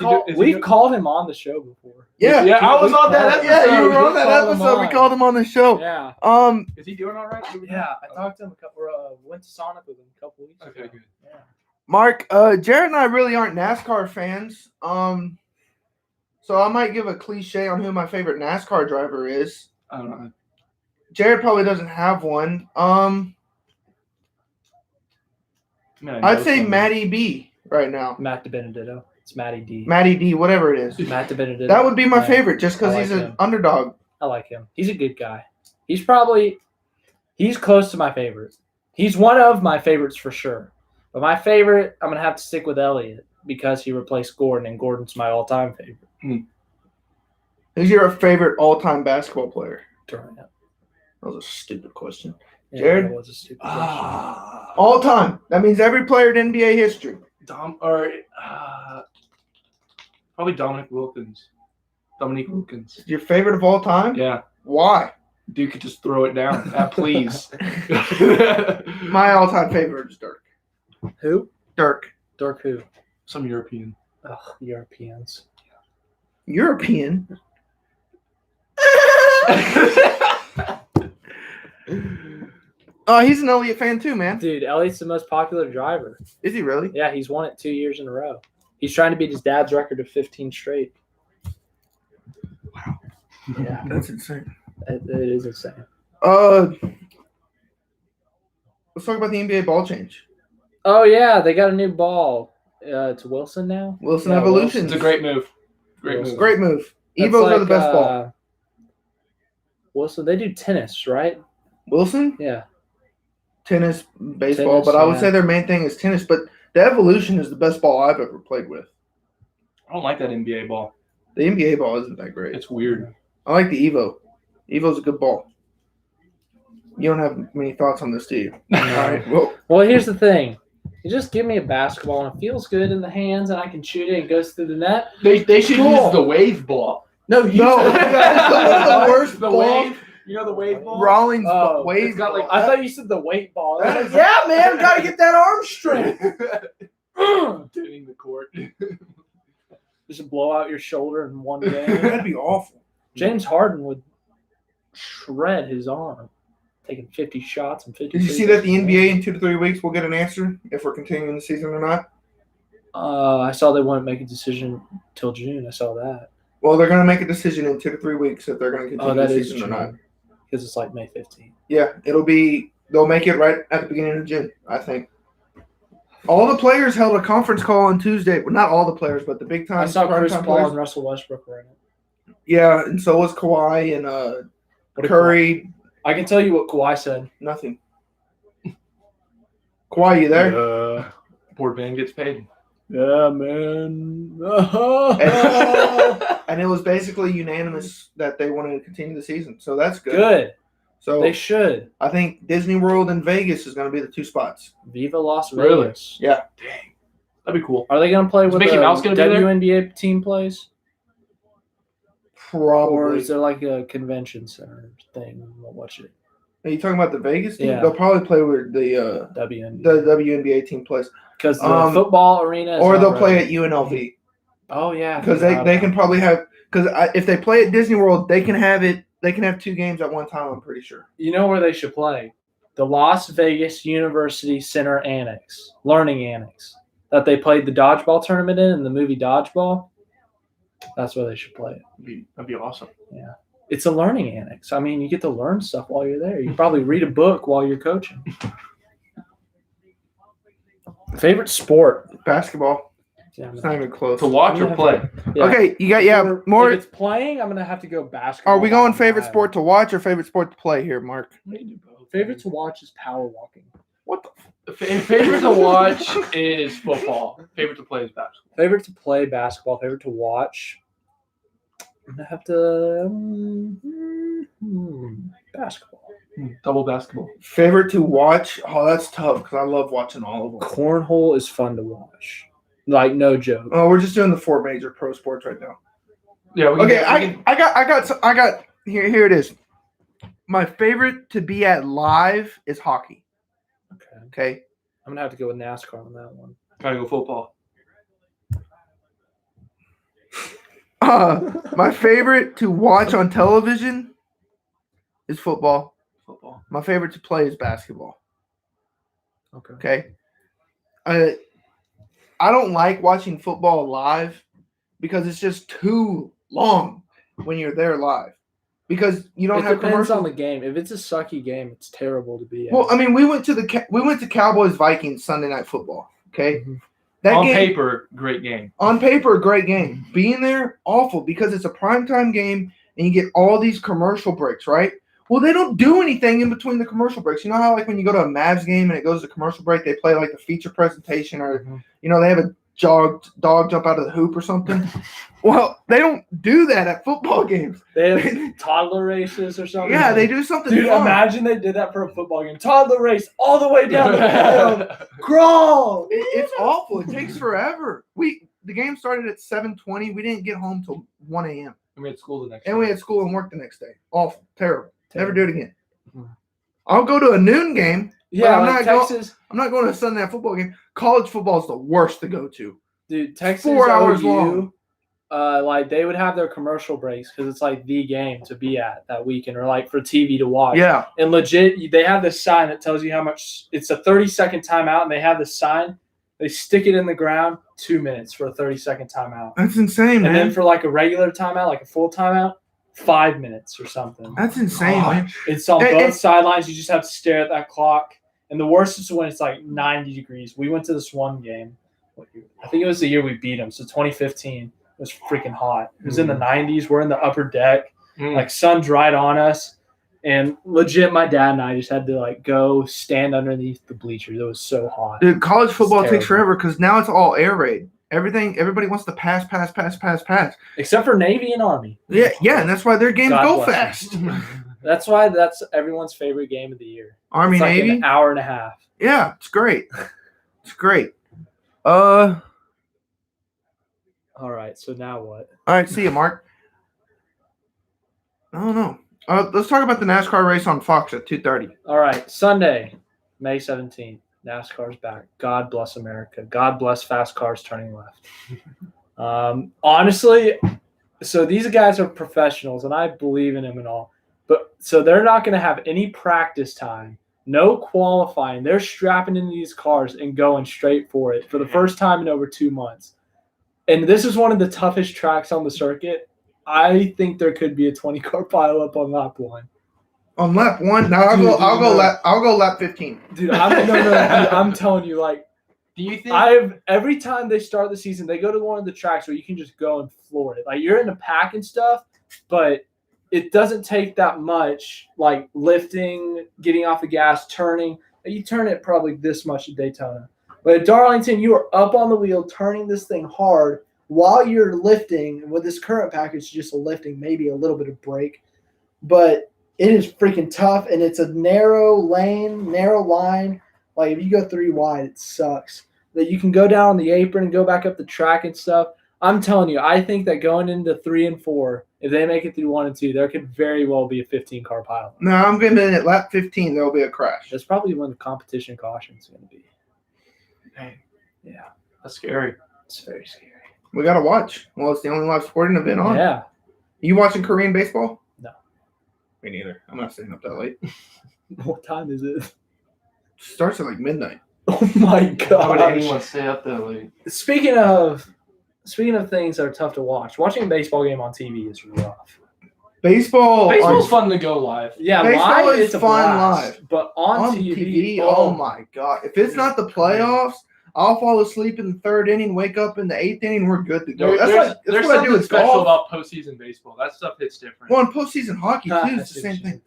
called him on the show before. Yeah. Yeah, I was on that episode. Yeah, you were on that called him episode. We on. called him on the show. Yeah. Is he doing all right? Yeah, I talked to him went to Sonic with him a couple weeks ago. Okay, good. Yeah. Mark, Jared and I really aren't NASCAR fans. So I might give a cliche on who my favorite NASCAR driver is. I don't know. Jared probably doesn't have one. I mean, I know I'd say some. Matty B right now. Matt DiBenedetto. It's Matty D. Matty D, whatever it is. Matt DiBenedetto. That would be my Yeah, favorite just because I he's like an him. underdog. I like him. He's a good guy. He's close to my favorite. He's one of my favorites for sure. But my favorite, I'm going to have to stick with Elliott because he replaced Gordon, and Gordon's my all-time favorite. Who's your favorite all-time basketball player? Durant. That was a stupid question. Yeah, Jared? that was a stupid question. All time. That means every player in NBA history. Probably Dominique Wilkins. Your favorite of all time? Yeah. Why? Dude could just throw it down. Please. My all-time favorite is Dirk. Who? Dirk. Dirk who? Some European. Ugh, Europeans. European. He's an Elliott fan too, man. Dude, Elliott's the most popular driver. Is he really? Yeah, he's won it 2 years in a row. He's trying to beat his dad's record of 15 straight. Wow. Yeah, That's insane. it is insane. Let's talk about the NBA ball change. Oh, yeah, they got a new ball. It's Wilson now. Wilson Yeah, Evolution. It's a great move. Great move. That's Evos are the best ball. Wilson, they do tennis, right? Wilson? Yeah. Tennis, baseball, Tennis, but I would yeah. say their main thing is tennis. But the Evolution is the best ball I've ever played with. I don't like that NBA ball. The NBA ball isn't that great. It's weird. I like the Evo. Evo's a good ball. You don't have many thoughts on this, do you? All right. Well, here's the thing. You just give me a basketball and it feels good in the hands and I can shoot it and it goes through the net. They should Cool. use the wave ball. No, that's the worst the ball. wave. You know the wave ball? Rawlings Oh, wave. it's got like I thought you said the weight ball. That is- Yeah, man, gotta get that arm strength. Hitting the court. Just blow out your shoulder in one game. That'd be awful. James Harden would shred his arm, taking 50 shots and 50. Did you see that the NBA in 2 to 3 weeks will get an answer if we're continuing the season or not? I saw they wouldn't make a decision till June. I saw that. Well, they're going to make a decision in 2 to 3 weeks if they're going to continue that the is season true. or not. Because it's like May 15th. Yeah, they'll make it right at the beginning of June, I think. All the players held a conference call on Tuesday. Well, not all the players, but the big time. I saw Chris primetime Paul players. and Russell Westbrook were in it. Yeah, and so was Kawhi and What did Curry. I can tell you what Kawhi said. Nothing. Kawhi, you there? Board band gets paid. Yeah, man. And it was basically unanimous that they wanted to continue the season. So that's good. Good. So They should. I think Disney World and Vegas is going to be the 2 spots. Viva Las Really? Vegas. Yeah. Dang. That'd be cool. Are they going to play with Mickey a Mouse gonna be there? WNBA team plays? Or Probably. is there like a convention center thing? We'll watch it. Are you talking about the Vegas team? Yeah. They'll probably play where the WNBA. WNBA team plays. Because the football arena is Or not they'll play ready. at UNLV. Oh, yeah. Because they can probably have – because if they play at Disney World, they can have 2 games at one time, I'm pretty sure. You know where they should play? The Las Vegas University Center Annex, Learning Annex, that they played the dodgeball tournament in the movie Dodgeball. That's where they should play it. That'd be awesome. It's a learning annex. I mean, you get to learn stuff while you're there. You can probably read a book while you're coaching. Favorite sport? Basketball. Yeah, It's not even close. To watch or play? yeah. Okay, you got more. If it's playing, I'm gonna have to go basketball. Are we going by favorite mile. sport to watch or favorite sport to play here, Mark? Favorite to watch is power walking. What the? Favorite to watch is football. Favorite to play is basketball. Favorite to play basketball. Favorite to watch. I'm gonna have to basketball. Double basketball. Favorite to watch? Oh, that's tough because I love watching all of them. Cornhole is fun to watch. Like no joke. Oh, we're just doing the 4 major pro sports right now. Yeah. Okay, I got here it is. My favorite to be at live is hockey. Okay. Okay. I'm gonna have to go with NASCAR on that one. Gotta go football. My favorite to watch on television is football. Football. My favorite to play is basketball. Okay. Okay. I don't like watching football live because it's just too long when you're there live. Because you don't It have depends commercials. on the game. If it's a sucky game, it's terrible to be at. Well, I mean, we went to Cowboys Vikings Sunday Night Football. Okay, Mhm. that On game paper, great game. on paper, great game. Being there, awful because it's a primetime game and you get all these commercial breaks, right? Well, they don't do anything in between the commercial breaks. You know how like when you go to a Mavs game and it goes to commercial break, they play like the feature presentation or they have a dog jump out of the hoop or something. Well, they don't do that at football games. They have toddler races or something. Yeah, they do something. Dude, fun. imagine they did that for a football game. Toddler race all the way down the field. Crawl. It's awful. It takes forever. The game started at 7:20. We didn't get home till 1 a.m. And we had school the next And day. we had school and work the next day. Awful. Terrible. Never do it again. Mhm. I'll go to a noon game. Yeah, I'm like not Texas. I'm not going to a Sunday night football game. College football is the worst to go to. Dude, Texas 4 hours OU, long. Like they would have their commercial breaks because it's like the game to be at that weekend or like for TV to watch. Yeah. And legit, they have this sign that tells you how much. It's a 30-second timeout, and they have this sign. They stick it in the ground, 2 minutes for a 30-second timeout. That's insane, And man. then for like a regular timeout, like a full timeout, 5 minutes or something. That's insane, man. It's on And- both and- sidelines. You just have to stare at that clock. And the worst is when it's like 90 degrees. We went to this one game. I think it was the year we beat them. So 2015. It was freaking hot. It was in the 90s. We're in the upper deck. Like sun's right on us. And legit, my dad and I just had to like go stand underneath the bleachers. It was so hot. Dude, college football It's takes terrible. forever because now it's all air raid. Everybody wants to pass. Except for Navy and Army. Yeah, and that's why their games God go bless fast. That's why that's everyone's favorite game of the year. Army, It's like Navy. an hour and a half. Yeah, it's great. It's great. All All right, so now what? right, see you, Mark. I don't know. Let's talk about the NASCAR race on Fox at 2:30. All right, Sunday, May 17th. NASCAR's back. God bless America. God bless fast cars turning left. Honestly, so these guys are professionals, and I believe in them and all. But so they're not going to have any practice time, no qualifying. They're strapping into these cars and going straight for it for the first time in over 2 months. And this is one of the toughest tracks on the circuit. I think there could be a 20-car pileup on lap 1. On lap 1, now I'll go lap 15. Dude, I'm telling you, like, Do you think every time they start the season, they go to one of the tracks where you can just go and floor it. Like, you're in the pack and stuff, but it doesn't take that much, like lifting, getting off the gas, turning. You turn it probably this much at Daytona. But at Darlington, you are up on the wheel, turning this thing hard while you're lifting. With this current package, just a lifting, maybe a little bit of brake. But it is freaking tough, and it's a narrow line. Like, if you go 3 wide, it sucks. That you can go down on the apron and go back up the track and stuff. I'm telling you, I think that going into 3 and 4, if they make it through 1 and 2, there could very well be a 15-car pile. No, I'm going to at lap 15, there will be a crash. That's probably when the competition caution is going to be. Dang, Yeah, that's scary. it's very scary. We got to watch. Well, it's the only live sporting event on. Yeah. You watching Korean baseball? No. Me neither. I'm not staying up that late. What time is it? Starts at like midnight. Oh my Why would god. anyone stay up that late? Speaking of things that are tough to watch, watching a baseball game on TV is rough. Baseball's fun to go live. Yeah, Baseball live is it's a fun blast, live. but on TV, oh my god! If it's not the playoffs, I'll fall asleep in the third inning, wake up in the eighth inning, we're good to go. That's There's what I do something with special golf. about postseason baseball. That stuff hits different. Well, in postseason hockey too, I it's the see what same you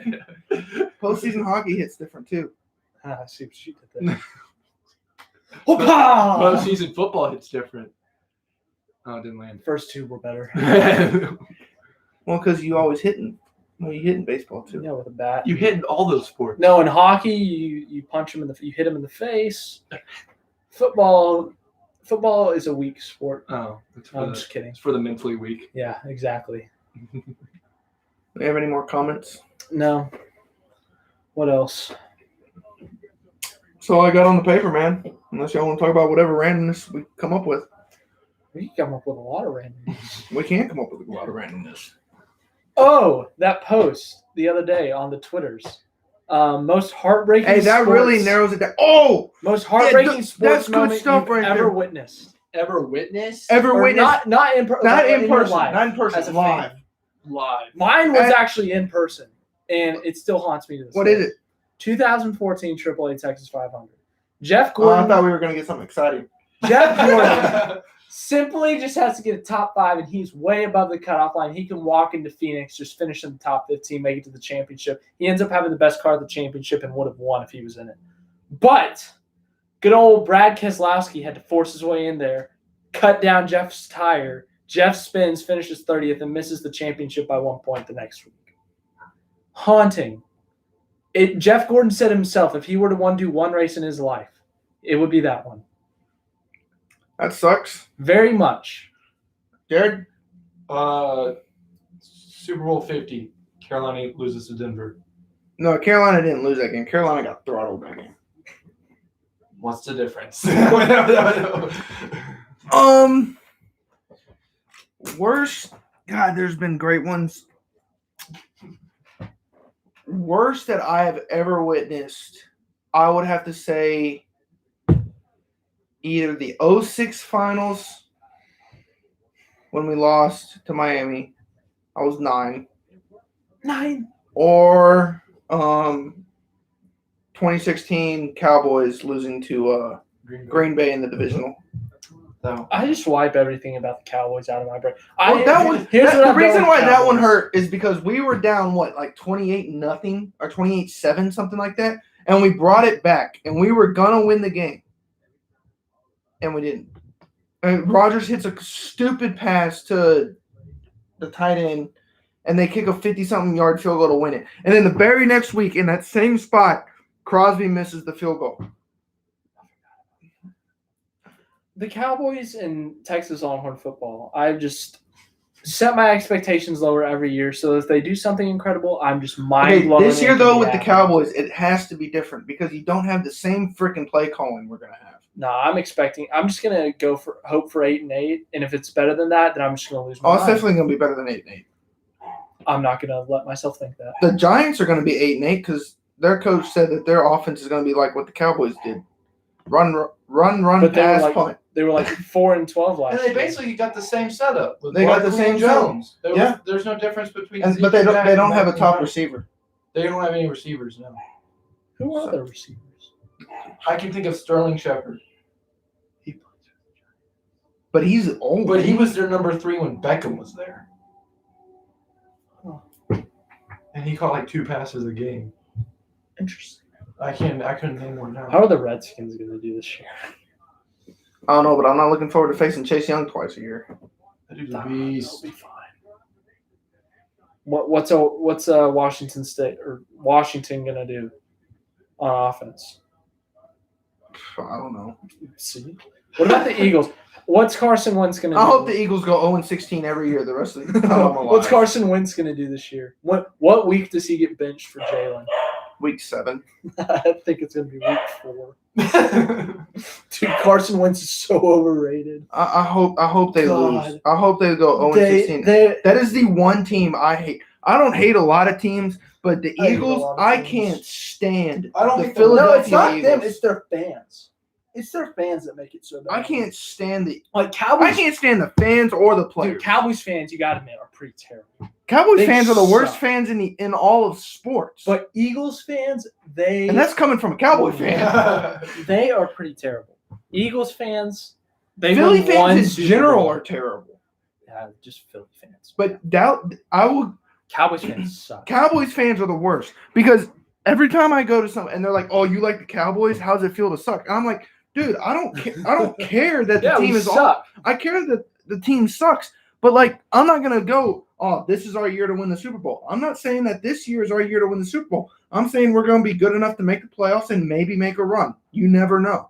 thing. did there. Postseason hockey hits different too. I see what you did there. Whoop-ah! Postseason football hits different. Oh, it didn't land. First two were better. Well, because you always hitting. Well, you hitting baseball too. Yeah, with a bat. You hit in all those sports. No, in hockey, you punch him you hit him in the face. Football is a weak sport. Oh, I'm just kidding. it's for the mentally weak. Yeah, exactly. Do you have any more comments? No. What else? That's all I got on the paper, man. Unless y'all want to talk about whatever randomness we come up with. We can come up with a lot of randomness. We can come up with a lot of randomness. Oh, that post the other day on the Twitters. Most heartbreaking. Hey, that really sports- narrows it down. Oh, Most heartbreaking that's sports good moment stuff you've right ever there. witnessed. Ever witnessed? ever Or witnessed? not in person. Not in your person. life, Not in person. as a Live. fan. Live. Mine was And- actually in person, and it still haunts me to this What day. is it? 2014 AAA Texas 500. Jeff I Gordon. thought we were gonna get something exciting. Jeff Gordon simply just has to get a top 5, and he's way above the cutoff line. He can walk into Phoenix, just finish in the top 15, make it to the championship. He ends up having the best car at the championship and would have won if he was in it. But good old Brad Keselowski had to force his way in there, cut down Jeff's tire. Jeff spins, finishes 30th, and misses the championship by 1 point the next week. Haunting. Jeff Gordon said himself, if he were to do one race in his life, it would be that one. That sucks. Very much. Jared? Super Bowl 50. Carolina loses to Denver. No, Carolina didn't lose that game. Carolina got throttled that game. What's the difference? Worst. God, there's been great ones. Worst that I have ever witnessed, I would have to say either the 06 finals when we lost to Miami. I was 9. 9. Or 2016 Cowboys losing to Green Bay in the divisional. So. I just wipe everything about the Cowboys out of my brain. The reason why that one hurt is because we were down 28-0 or 28-7, something like that, and we brought it back, and we were gonna win the game, and we didn't. And Rodgers hits a stupid pass to the tight end, and they kick a 50-something yard field goal to win it. And then the very next week, in that same spot, Crosby misses the field goal. The Cowboys and Texas Longhorn football, I've just set my expectations lower every year. So if they do something incredible, I'm just mind blown. This year, though, with the Cowboys, it has to be different because you don't have the same freaking play calling we're going to have. No, I'm just going to hope for 8-8. And if it's better than that, then I'm just going to lose my Oh, it's mind. definitely going to be better than 8-8. I'm not going to let myself think that. The Giants are going to be 8-8 because their coach said that their offense is going to be like what the Cowboys did. Run, But pass, punt. They were 4-12 last And year. they basically got the same setup. They got the same Jones. Yeah. There's no difference between. But they don't have a top receiver. They don't have any receivers now. Who are their receivers? I can think of Sterling Shepard. But he's old. But he was their number 3 when Beckham was there. Huh. And he caught 2 passes a game. Interesting. I couldn't name one now. How are the Redskins going to do this year? I don't know, but I'm not looking forward to facing Chase Young twice a year. That dude's a That'll beast. be fine. What's Washington State or Washington going to do on offense? I don't know. See. What about the Eagles? What's Carson Wentz going to do? I hope the Eagles go 0-16 every year the rest of the time I'm alive. What's Carson Wentz going to do this year? What week does he get benched for Jalen? Week 7. I think it's going to be week 4. Dude, Carson Wentz is so overrated. I hope they God. lose. I hope they go 0-16. That is the one team I hate. I don't hate a lot of teams, but the I hate a Eagles, lot of I teams. can't stand. I don't the think Philadelphia No, it's not Eagles. them. It's their fans. It's their fans that make it so bad. I can't stand the. Cowboys. I can't stand the fans or the players. Dude, Cowboys fans, you got to admit, are pretty terrible. Cowboys they fans are the worst suck. fans in all of sports. But Eagles fans, and that's coming from a Cowboy fan. they are pretty terrible. Eagles fans, they Philly won one fans in Super general Bowl. are terrible. Yeah, just Philly fans. But Cowboys fans suck. Cowboys fans are the worst because every time I go to some and they're like, "Oh, you like the Cowboys? How does it feel to suck?" And I'm like, "Dude, I don't care that the Yeah, team we is suck. I care that the team sucks, but like I'm not gonna go, oh, this is our year to win the Super Bowl. I'm not saying that this year is our year to win the Super Bowl. I'm saying we're gonna be good enough to make the playoffs and maybe make a run. You never know.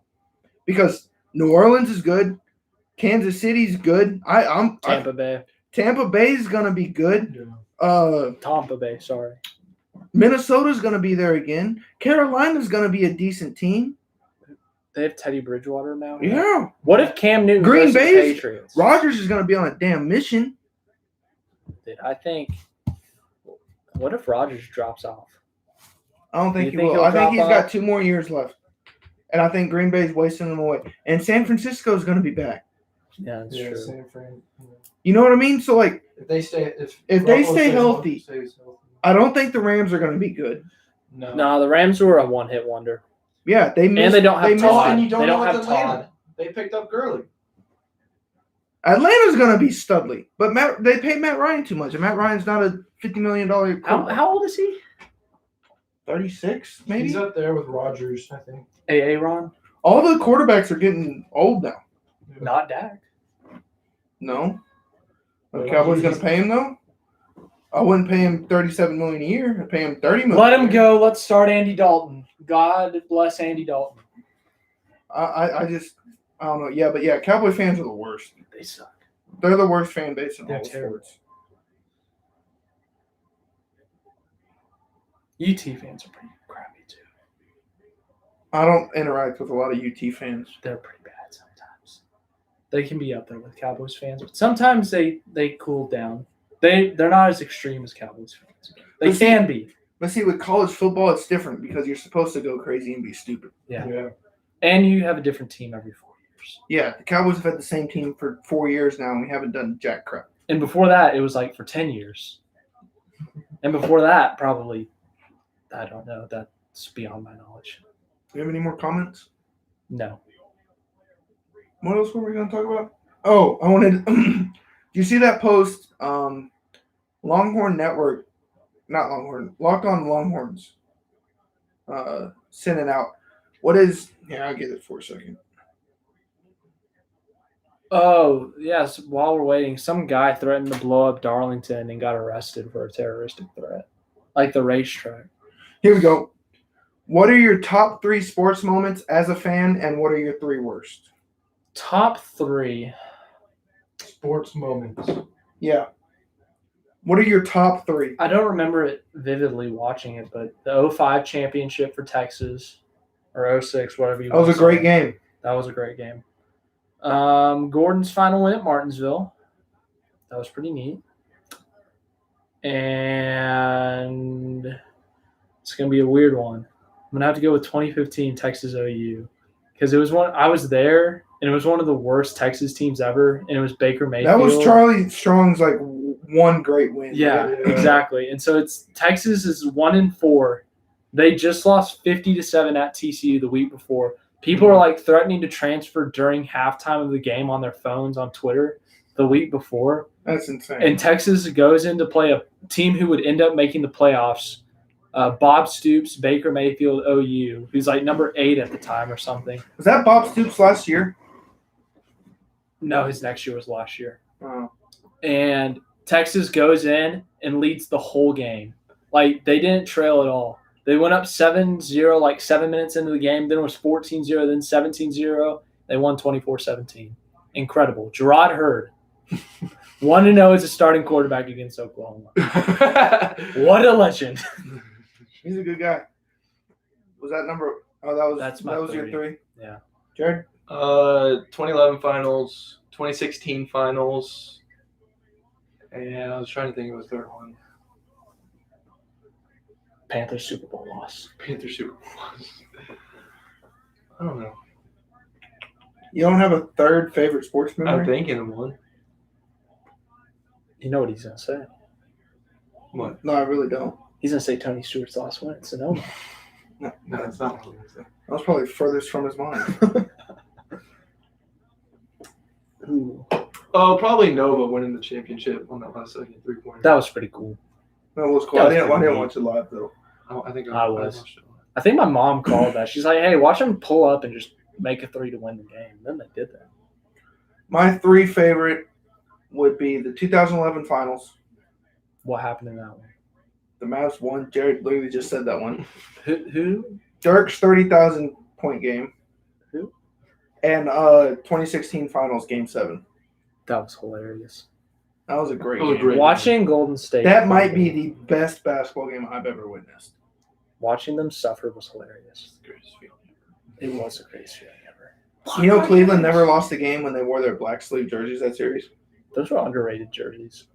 Because New Orleans is good, Kansas City's good. Tampa Bay. Tampa Bay is gonna be good. Tampa Bay, sorry. Minnesota's gonna be there again. Carolina's gonna be a decent team. They have Teddy Bridgewater now. Yeah. What if Cam Newton Green goes to the Bay's- Patriots? Rodgers is gonna be on a damn mission. I think. What if Rodgers drops off? I don't think You he think will. he'll I think drop he's off? got 2 more years left. And I think Green Bay's wasting them away. And San Francisco's gonna be back. Yeah, that's Yeah, true. San Fran. You know what I mean? So like If they stay, If they Garoppolo stay stays healthy. stays healthy. I don't think the Rams are gonna be good. No. No, the Rams were a one-hit wonder, Yeah, they missed, and they don't have missed Todd. And you don't They know don't with have Atlanta. Todd. They picked up Gurley. Atlanta's gonna be studly, but they paid Matt Ryan too much, and Matt Ryan's not a $50 million How old is he? 36 maybe. He's up there with Rodgers, I think. Aaron? All the quarterbacks are getting old now. Not Dak. No, the Well, Cowboys gonna he's- pay him though. I wouldn't pay him $37 million a year. I'd pay him $30 million. Let him go. Let's start Andy Dalton. God bless Andy Dalton. I don't know. Yeah, but yeah, Cowboy fans are the worst. They suck. They're the worst fan base in They're all of terrible. sports. UT fans are pretty crappy too. I don't interact with a lot of UT fans. They're pretty bad sometimes. They can be up there with Cowboys fans, but sometimes they cool down. They're not as extreme as Cowboys fans. They But see- can be. But see, with college football, it's different because you're supposed to go crazy and be stupid. Yeah. And you have a different team every 4 years. Yeah, the Cowboys have had the same team for 4 years now, and we haven't done jack crap. And before that, it was like for 10 years. And before that, probably, I don't know. That's beyond my knowledge. Do you have any more comments? No. What else were we going to talk about? Oh, I wanted. Do you see that post? Longhorn Network, not Longhorn, Locked On Longhorns, sending out. What is? Yeah, I'll get it for a second. Oh, yes. While we're waiting, some guy threatened to blow up Darlington and got arrested for a terroristic threat, like the racetrack. Here we go. What are your top 3 sports moments as a fan, and what are your 3 worst? Top 3. Sports moments. Yeah. What are your top 3? I don't remember it vividly watching it, but the 05 championship for Texas, or 06, whatever you That was want a to great say. game. That was a great game. Gordon's final win at Martinsville. That was pretty neat. And it's going to be a weird one. I'm going to have to go with 2015 Texas OU. Because I was there, and it was one of the worst Texas teams ever, and it was Baker Mayfield. That was Charlie Strong's like one great win. Yeah, exactly. And so Texas is 1-4. They just lost 50-7 at TCU the week before. People are like threatening to transfer during halftime of the game on their phones on Twitter the week before. That's insane. And Texas goes in to play a team who would end up making the playoffs. Bob Stoops, Baker Mayfield, OU, who's like number 8 at the time or something. Was that Bob Stoops last year? No, his next year was last year. Oh. And Texas goes in and leads the whole game. Like, they didn't trail at all. They went up 7-0 like 7 minutes into the game. Then it was 14-0, then 17-0. They won 24-17. Incredible. Gerard Hurd, 1-0 as a starting quarterback against Oklahoma. What a legend. He's a good guy. Was that number? Oh, That's my that was your 3. 3. Yeah. Jared? 2011 finals, 2016 finals, and I was trying to think of a third one. Panthers Super Bowl loss. Panther Super Bowl. I don't know. You don't have a third favorite sports I'm memory? thinking of one. You know what he's going to say. What? No, I really don't. He's going to say Tony Stewart's last win at Sonoma. No, No, that's not what I was going to say. that was probably furthest from his mind. Ooh, Oh, probably Nova winning the championship on that last second 3-pointer. that was pretty cool. That was cool. That I was didn't pretty watch it live though. I think I was. watched it. I think my mom called that. She's like, "Hey, watch them pull up and just make a 3 to win the game." Then they did that. My 3 favorite would be the 2011 finals. What happened in that one? The Mavs won. Jared literally just said that one. Who? Dirk's 30,000 point game. Who? And 2016 finals game 7. That was hilarious. That was a great That was game. great. Watching Golden State. That might be the best basketball game I've ever witnessed. Watching them suffer was hilarious. the greatest feeling. It was the greatest feeling ever. You know, Cleveland never lost a game when they wore their black sleeve jerseys that series. Those were underrated jerseys.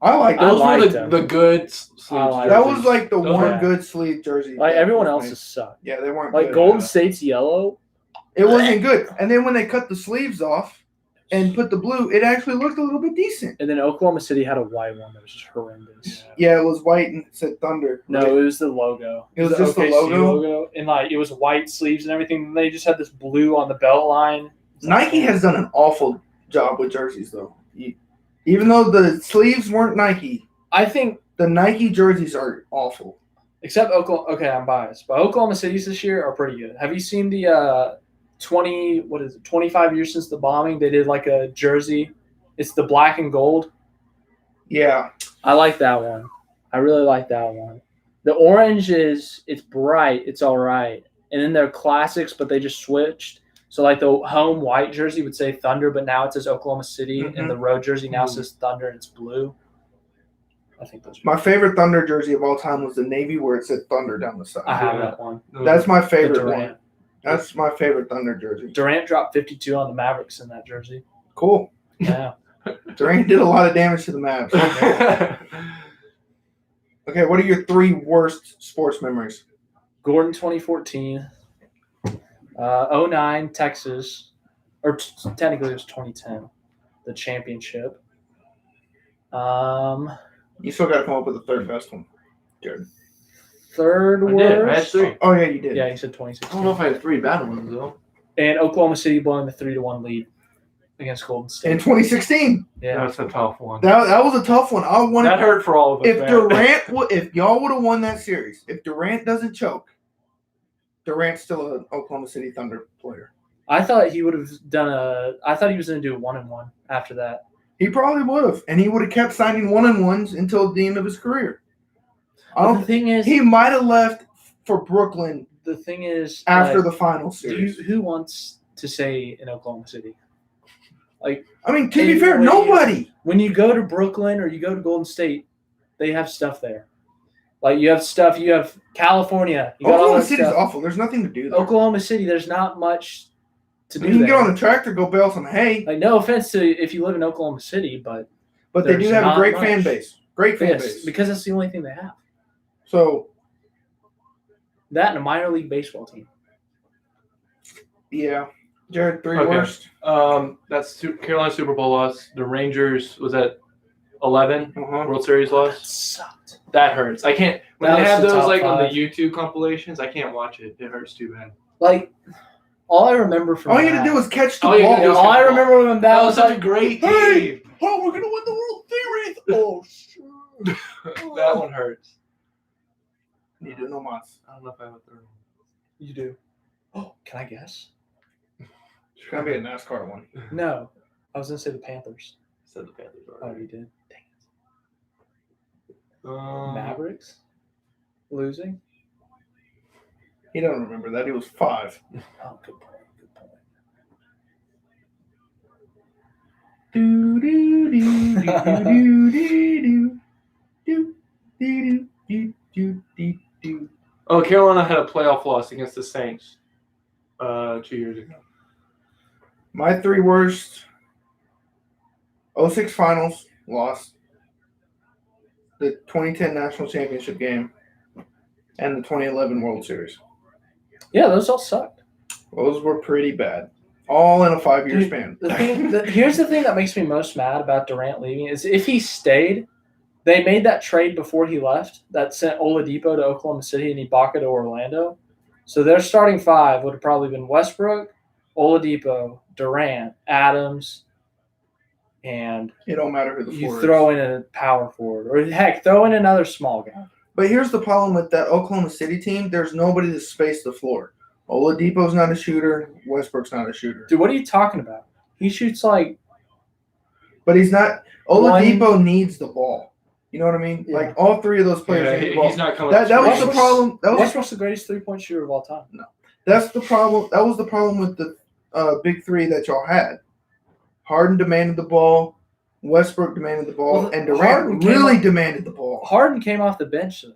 I like I those. like Those them. were the good sleeves. like That jerseys. was like the Those one were- good sleeve jersey. Like that everyone was else's made. sucked. Yeah, they weren't Like good. Golden State's yellow. It wasn't good. And then when they cut the sleeves off and put the blue, it actually looked a little bit decent. And then Oklahoma City had a white one that was just horrendous. Yeah, it was white and it said Thunder. No, it was the logo. It was just the OKC logo? and like it was white sleeves and everything. And they just had this blue on the belt line. Nike has done an awful job with jerseys, though. Even though the sleeves weren't Nike, I think, the Nike jerseys are awful. except Oklahoma. Okay, I'm biased, but Oklahoma City's this year are pretty good. Have you seen the 25 years since the bombing? They did like a jersey. It's the black and gold. Yeah. I like that one. I really like that one. The orange it's bright. It's all right. And then they're classics, but they just switched. So like the home white jersey would say Thunder, but now it says Oklahoma City, and the road jersey now says Thunder, and it's blue. I think those. My favorite Thunder jersey of all time was the Navy where it said Thunder down the side. I have that one. That's my The favorite Durant. one. That's my favorite Thunder jersey. Durant dropped 52 on the Mavericks in that jersey. Cool. Yeah. Durant did a lot of damage to the Mavs. Okay, what are your 3 worst sports memories? Gordon 2014. 09 Texas, or technically it was 2010, the championship. You still got to come up with a third best one, Jared. Third I did. I had worst. 3. Oh, yeah, you did. Yeah, he said I 2016. don't know if I had 3 bad ones though. And Oklahoma City blowing the 3-1 lead against Golden State. In 2016. Yeah. That's a tough one. That was a tough one. I wanted That hurt for all of us. if man. Durant if y'all would have won that series, if Durant doesn't choke, Durant's still an Oklahoma City Thunder player. I thought he would have I thought he was going to do a 1-1 after that. He probably would have, and he would have kept signing 1-1s until the end of his career. The thing is, He might have left for Brooklyn the thing is after like, the final series. who wants to stay in Oklahoma City? Like, I mean, to be Hey, fair, wait. nobody. when you go to Brooklyn or you go to Golden State, they have stuff there. Like you have stuff. You have California. You got all Oklahoma that City's stuff. awful. There's nothing to do there. Oklahoma City, there's not much to do You can there. get on the tractor, go bale some hay, Like no offense to if you live in Oklahoma City, but but they do there's have a not great much. fan base. Great fan yes, base. because that's the only thing they have. So, That and a minor league baseball team. yeah. Jared, 3 Okay. worst. That's Carolina Super Bowl loss. The Rangers was at 11 Uh-huh. World Series That loss. sucked. That hurts. I can't. When That they was have the those top like on the 5. YouTube compilations, I can't watch it. It hurts too bad. Like all I remember from All you that, had to do was catch the All you had to do ball. was- all I remember from that That was was such like, a great Hey! game. Oh, we're gonna win the World Series. Oh, shit. That one hurts. You do no mas. I don't know if I have a third one. you do. Oh, can I guess? It's gonna be a NASCAR one. No, I was gonna say the Panthers. Said the Panthers Oh, already. you did. Dang it. Um, Mavericks losing. He don't remember that. He was 5. Oh, good point. Good point. Do do do do do do do do do do do. Oh, Carolina had a playoff loss against the Saints 2 years ago. My 3 worst. 06 finals lost. The 2010 national championship game, and the 2011 World Series. Yeah, those all sucked. Those were pretty bad. All in a 5-year Dude, span. Here's the thing that makes me most mad about Durant leaving is if he stayed, they made that trade before he left that sent Oladipo to Oklahoma City and Ibaka to Orlando. So their starting 5 would have probably been Westbrook, Oladipo, Durant, Adams, and It don't matter who the you floor throw is. in a power forward, or heck, throw in another small guy. But here's the problem with that Oklahoma City team. There's nobody to space the floor. Oladipo's not a shooter. Westbrook's not a shooter. Dude, what are you talking about? He shoots like But he's not. Oladipo needs the ball. You know what I mean? Yeah. Like all three of those players Yeah, need the ball. he's not coming. That was the Westbrook's- problem. Westbrook's the greatest 3-point shooter of all time. That's the problem. That was the problem with the big three that y'all had. Harden demanded the ball. Westbrook demanded the ball, Well, and Durant Harden came really up- demanded the ball. Harden came off the bench though,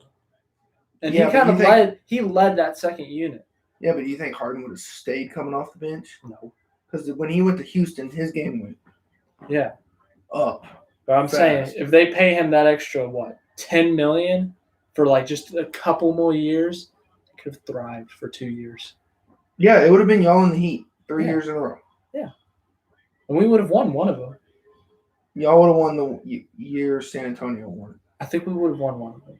and Yeah, he but kind you of think- led that second unit. Yeah, but do you think Harden would have stayed coming off the bench? No. Because when he went to Houston, his game went Yeah, up. but I'm Fast. saying if they pay him that extra $10 million for like just a couple more years, he could have thrived for 2 years, Yeah, it would have been y'all in the Heat 3 Yeah. years in a row. and we would have won one of them. Y'all would have won the year San Antonio won. I think we would have won one of them.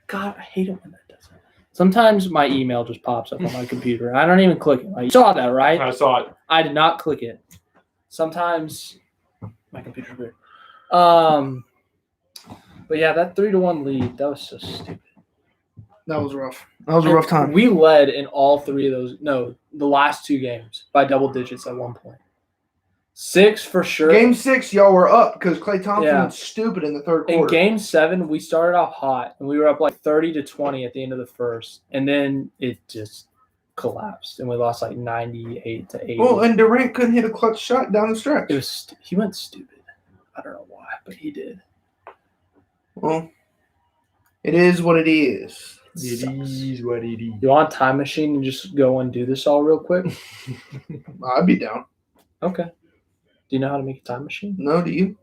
God, I hate it when that does that. Sometimes my email just pops up on my computer. I don't even click it. You saw that, right? I saw it. I did not click it. Sometimes my computer's weird. But yeah, that 3-1 lead, that was so stupid. That was rough. That was a rough time. We led in all three of those. No, the last 2 games by double digits at one point. 6 for sure. Game 6, y'all were up because Klay Thompson Yeah. was stupid in the third In quarter. game 7, we started off hot and we were up like 30-20 at the end of the first, and then it just collapsed and we lost like 98-80. Well, and Durant couldn't hit a clutch shot down the stretch. He went stupid. I don't know why, but he did. Well, it is what it is. It is what it is. You want a time machine and just go and do this all real quick? I'd be down. Okay. Do you know how to make a time machine, No, do you?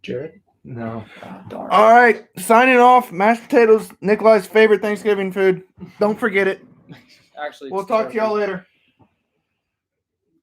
Jared? No. Oh, darn. All right, signing off. Mashed potatoes, Nikolai's favorite Thanksgiving food. Don't forget it. Actually, We'll it's talk to y'all turkey. later.